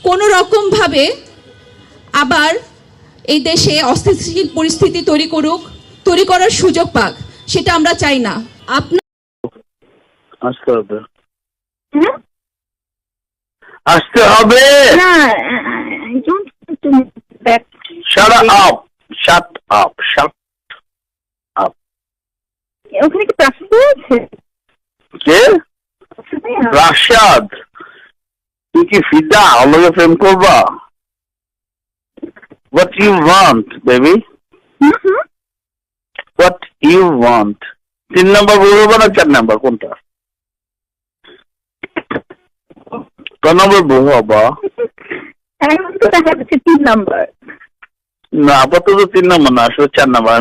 কোনো রকম ভাবে আবার এই দেশে অস্থিতিশীল পরিস্থিতি তৈরি করার সুযোগ পাক, সেটা আমরা চাই না। আপনার আসতে হবে, আসতে হবে। না, I don't want to move back. Shut up, shut up, shut up. ওখানে কি প্রাসাদ আছে? কে? রাশাদ, তুই কি ফিদা আমাকে প্রেম করবা? What you want, baby? What you want? 3 নম্বর বলবো না 4 নম্বর কোনটা? কোন নম্বর বলবো বাবা? এখন তো দেখা যাচ্ছে 3 নাম্বার। না, আপাতত 3 নম্বর না, আসলে 4 নম্বর।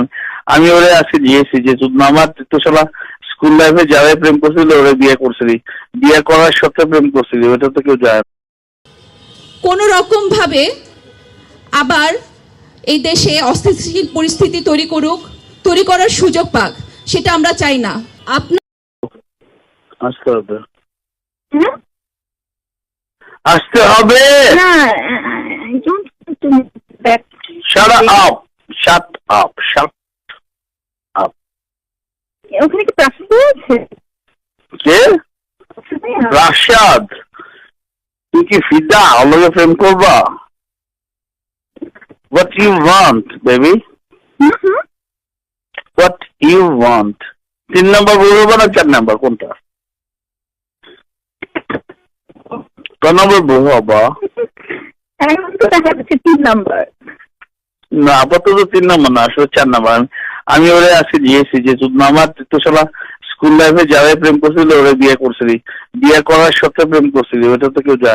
আমি ওরে আজকে দিয়েছি যে আমার তো শালা স্কুল লাইফে যারা প্রেম করছিল ওরে বিয়ে করছিলি, বিয়ে করার সত্ত্বে প্রেম করছিলি, ওটা তো কেউ যায় না। কোনো রকম ভাবে আবার এই দেশে অস্থিতিশীল পরিস্থিতি তৈরি করার সুযোগ পাক, সেটা আমরা চাই না। আপনার আসতে হবে, আসতে হবে। না, I don't want to move back. Shut up, shut up, shut up. ওখানে কি প্রাসাদ আছে? কে? রাশাদ, তুই কি ফিদা আমাকে প্রেম করবা? What you want, baby? What you want? 3 নম্বর বলবো না 4 নম্বর কোনটা? কোন নম্বর বলবো বাবা? এখন তো দেখা যাচ্ছে 3 নাম্বার। না, আপাতত 3 নম্বর না, আসলে 4 নম্বর। আমি ওরে আজকে দিয়েছি যে আমার তো শালা স্কুল লাইফে যারা প্রেম করছিল ওরে বিয়ে করছিলি, বিয়ে করার সত্ত্বে প্রেম করছিলি, ওটা তো কেউ যায় না।